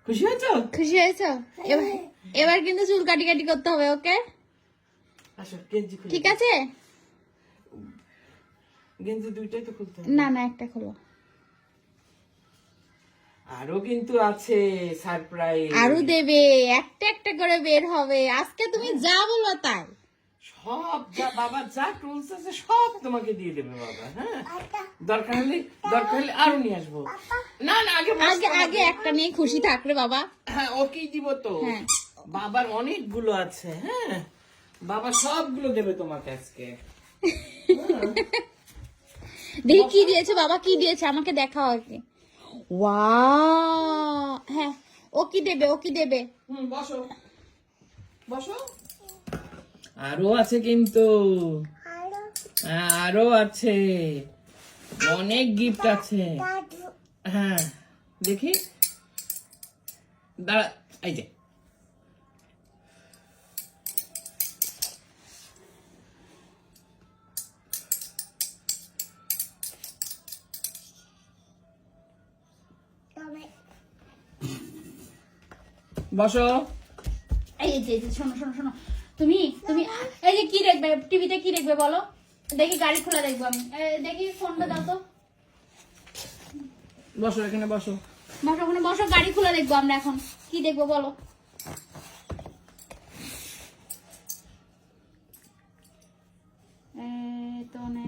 খুশি হয়েছো? খুশি হয়েছো? এবার কিন্তু চুল কাটি কাটি করতে হবে, ওকে? আসো গেঞ্জি খুলে ঠিক আছে? গেঞ্জি দুইটাই তো খুলতে হবে। না না, একটা খোলো। আরো কিন্তু আছে সারপ্রাইজ। আরো দেবে, একটা একটা করে বের হবে। আজকে তুমি যা বলবা তাই। সব যা বাবা যা টুলস আছে সব তোমাকে দিয়ে দেবে বাবা। হ্যাঁ, দরকার হলে আরো নিয়ে আসবো। না না, আগে আগে আগে একটা নিয়ে খুশি থাকলে বাবা। হ্যাঁ, ওকেই দিব তো। হ্যাঁ। বাবার অনেকগুলো আছে। হ্যাঁ, বাবা সবগুলো দেবে তোমাকে আজকে। দেখি কি দিয়েছে বাবা, কি দিয়েছে আমাকে দেখাও আগে। ওয়াও, হ্যাঁ, ও কি দেবে, ও কি দেবে? বসো বসো। আরো আছে কিন্তু, আরো আছে, অনেক গিফট আছে। হ্যাঁ, দেখি দাঁড়া, এই যে বসো। এই যে শোনো শোনো শোনো, তুমি তুমি এই যে কি দেখবে, টিভিতে কি দেখবে বলো? দেখি গাড়ি খোলা দেখবো আমি। দেখি ফোনটা দাও তো। বসো এখানে বসো। বসো ওখানে বসো, গাড়ি খোলা দেখবো আমরা এখন। কি দেখবো বলো? তো নে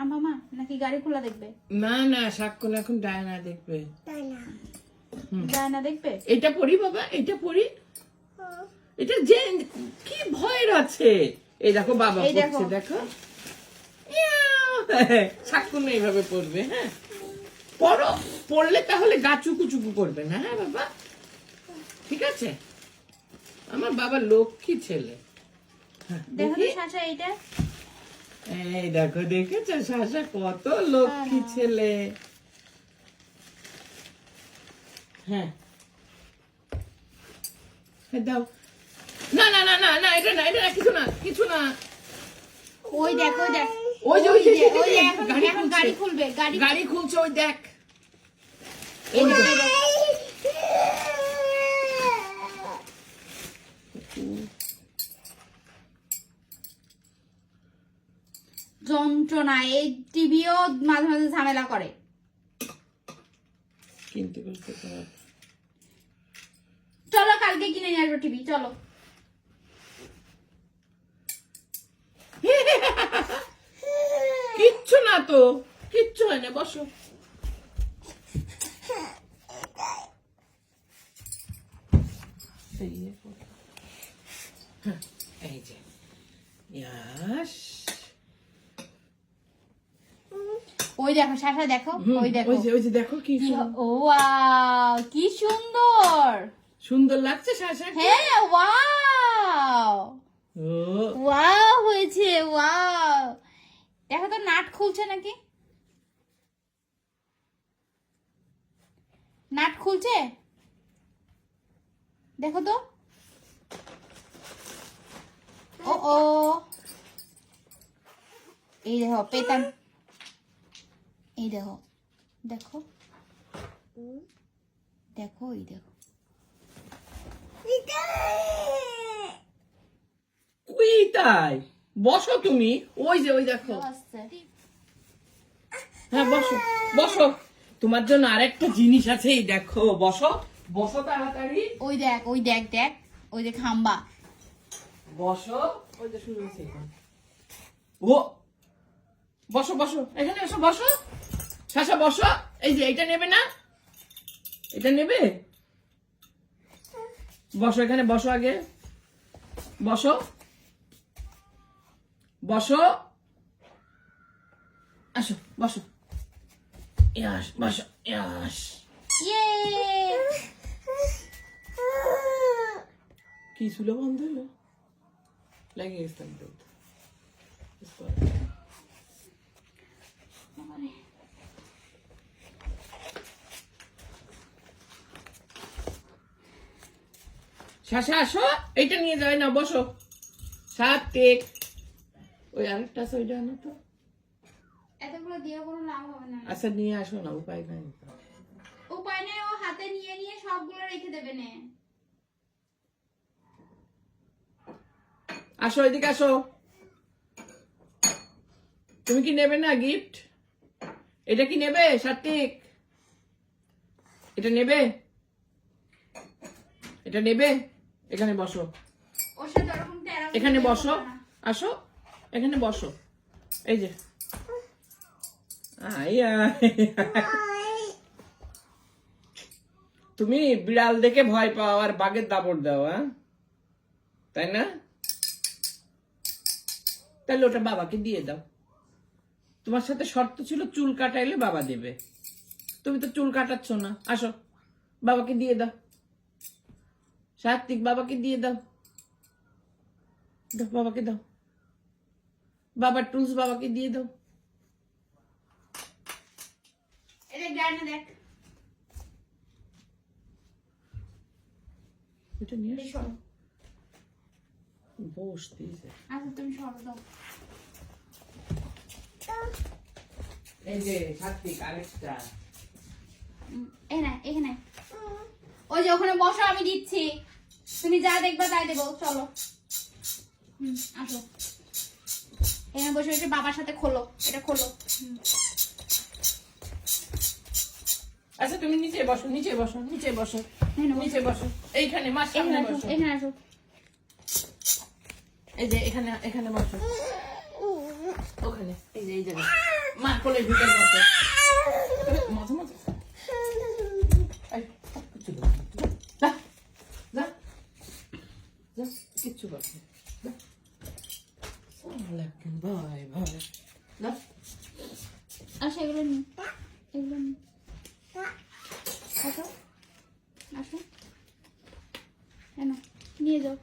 আমা নাকি গাড়ি খোলা দেখবে? না না, সাক্ষণ এখন ডায়না দেখবে। ডায়না দেখবে? এটা পড়ি বাবা, এটা পড়ি। এটা যে কি ভয়ের আছে। এই দেখো বাবা এই দেখো। পড়ছে, দেখো। সাক্ষণ এইভাবে পড়বে। হ্যাঁ, পড়ো, পড়লে তাহলে গা চুকু চুকু করবে না। হ্যাঁ বাবা, ঠিক আছে? আমার বাবা লক্ষ্মী ছেলে। দেখো তো শাশা এইটা। এই দেখো, দেখেছো শাশা কত লক্ষ্মী ছেলে। হ্যাঁ, দাও। না না না না না, এটা না, এটা না, কিছু না, কিছু না। ওই দেখো, ওই দেখ, ওই যে ওই যে এখন গাড়ি খুলবে, গাড়ি খুলছে, ওই দেখ। এই দেখো, এই দেখো। যন্ত্রণা, এই টিভিও মাঝে মাঝে ঝামেলা করে। কিনতে করতে পারো। চলো কালকে কিনে নিয়ে আসবো টিভি, চলো। কিচ্ছু না তো, কিচ্ছু হয় না, বসো। এই যে ইয়াস। ওই দেখো শাশা, দেখো, ওই দেখো, ওই যে দেখো কি ও ওয়াও, কি সুন্দর। সুন্দর লাগছে শাশা। হ্যাঁ, ওয়াও ও ওয়াও হয়েছে, ওয়াও। দেখো তো নাট খুলছে নাকি, নাট খুলছে, দেখো তো। ও ও, এই দেখো পেতাম, এই দেখো, দেখো দেখো, এই দেখো। কুই তাই, বসো তুমি। ওই যে ওই দেখো। হ্যাঁ বসো বসো, তোমার জন্য আরেকটা জিনিস আছে। এই দেখো, বসো বসো তাড়াতাড়ি। ওই দেখ, ওই দেখ, দেখ ওই যে খাম্বা। বসো, ওই যে শুরু হয়েছে। ও বসো বসো, এখানে এসো, বসো শাশা, বসো। এই যে এটা নেবে না, এটা নেবে? বসো এখানে, বসো আগে, বসো বসো, আসো বসো। ইয়াস, বসো, ইয়াস। ইয়ে, কি চুলো বন্ধ হলো, লেগে গেছে দুধ। শাশা আসো, এইটা নিয়ে যাবে না, বসো। সাত কেক, ওই আরেকটা আছে, ওইটা আনো তো। এতগুলো দিয়ে কোনো লাভ হবে না। আচ্ছা নিয়ে আসো না, উপায় নাই। উপায় নেই, ও হাতে নিয়ে নিয়ে সবগুলো রেখে দেবে নে। আসো এদিকে আসো। তুমি কি নেবে না গিফট? এটা কি নেবে সাত্বিক? এটা নেবে? এটা নেবে? এখানে বসো, ওর সাথে ওরকম টেরা এখানে বসো, আসো এখানে বসো। এই যে তুমি বিড়াল দেখে ভয় পাও আর বাঘের দাপড় দাও, হ্যাঁ তাই না? তাহলে ওটা বাবাকে দিয়ে দাও। তোমার সাথে শর্ত ছিল চুল কাটাইলে বাবা দেবে, তুমি তো চুল কাটাচ্ছ না। আসো বাবাকে দিয়ে দাও, সাত্বিক বাবাকে দিয়ে দাও, দাও বাবাকে দাও, বাবার টুলস বাবাকে দিয়ে দাও। এটা গানে দেখ। এটা নিয়ে এই সরো। বস দিয়েছে। আচ্ছা তুমি সরো দাও। এই যে সাত্বিক আরেকটা। এখানে ওই যে ওখানে বসো, আমি দিচ্ছি। তুমি যা দেখবা তাই দেবো, চলো। আসো এখানে বসে বসে বাবার সাথে খোলো, এটা খোলো। আচ্ছা তুমি নিচে বসো, নিচে বসো, নিচে বসো, নিচে বসো। এইখানে মার সামনে বসো, এখানে আসো। এই যে এখানে, এখানে বসো, ওখানে এই যে এই জায়গায় মার কোলের ভিতরে বসো। মাঝে মাঝে কিচ্ছু বসে ভয় ভয় না। আসো এগুলো নি, এগুলো নি। আসো আসো, কেন নিয়ে যাও।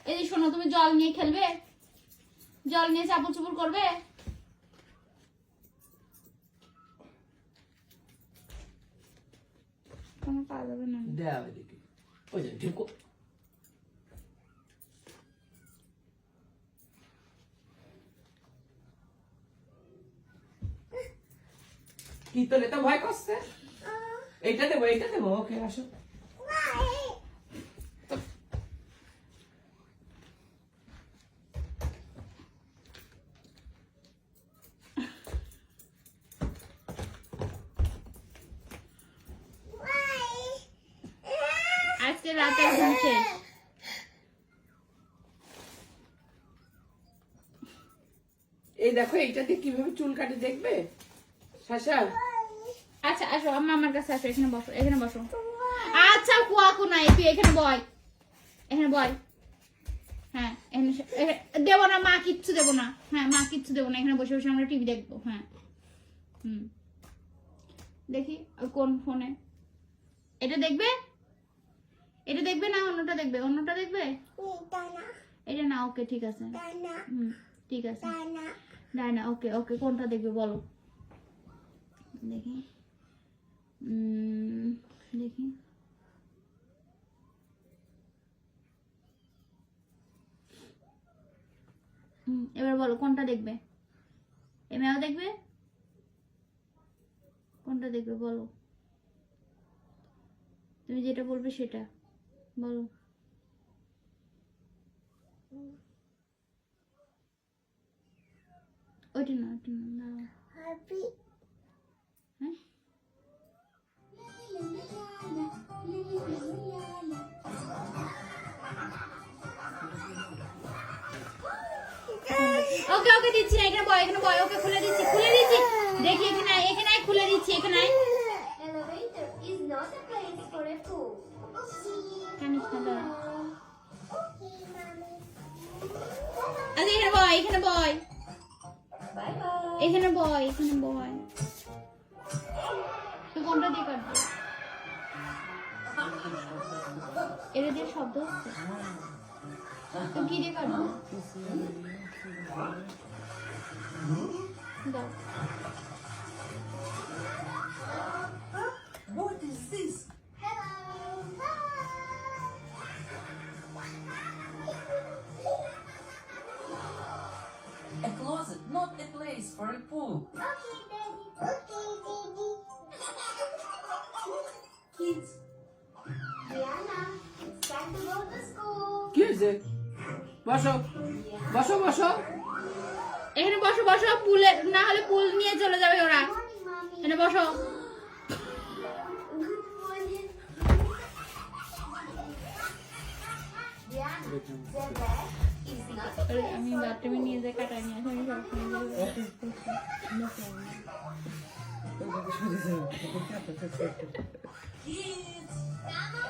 এই যে শোনো, তুমি জল নিয়ে খেলবে, জল নিয়ে চাপড় চুপড় করবে। কোনো কাজ হবে না। দেওয়া এদিকে ওই যে ঢেকো। কি তোলে তো ভয় করছে? এইটা দেবো, এইটা দেবো, ওকে আসো। আজকে রাতে ঘুম শেষ। এই দেখো এইটাতে কিভাবে চুল কাটে দেখবে শাশা। আচ্ছা আসো, আমার কাছে আসো, এখানে বসো, এখানে বসো। আচ্ছা কুয়াকু নাই, তুই এখানে বয়, এখানে বয়। হ্যাঁ দেবো না, মা কিচ্ছু দেবো না। হ্যাঁ মা কিচ্ছু দেবো না, এখানে বসে বসে আমরা টিভি দেখবো। হ্যাঁ দেখি কোন ফোনে এটা দেখবে, এটা দেখবে না অন্যটা দেখবে, অন্যটা দেখবে। এটা না, ওকে ঠিক আছে। ঠিক আছে ডায়না, ওকে ওকে কোনটা দেখবে বলো দেখি। দেখি এবার বলো কোনটা দেখবে। এমএও দেখবে, কোনটা দেখবে বলো, তুমি যেটা বলবে সেটা বলো। ওইটা না, ওইটা না, দাঁড়াও। হ্যাঁ ওকে ওকে দিচ্ছি না, এখানে বয়, এখানে বয়, ওকে খুলে দিচ্ছি, খুলে দিচ্ছি। দেখি এখানে, এখানে খুলে দিচ্ছি, এখানে Elevator is not a place for a fool. Kanis না, দাঁড়া। আচ্ছা এখানে বয়, এখানে বয়, Bye bye. এখানে বয়, এখানে বয়। তুই কোনটা দিয়ে কাটবি? এটা দিয়ে শব্দ হচ্ছে, তুই কি দিয়ে কাটবি? দাও। What is this? Hello. A closet, not a place for a pool. Okay, Daddy. Okay, Daddy. Kids. Diana, it's time to go to school. কি হয়েছে? বসো বসো বসো। এখানে বসো বসো, পুলে না হলে পুল নিয়ে চলে যাবে ওরা। Morning, Mommy. এখানে বসো। Good morning. Diana, the bed is not a আরে, place আমি for a বাথরুমে pool. নিয়ে যাই কাটাই নিয়ে আসি, আমি সবসময় যাই। Kids, Come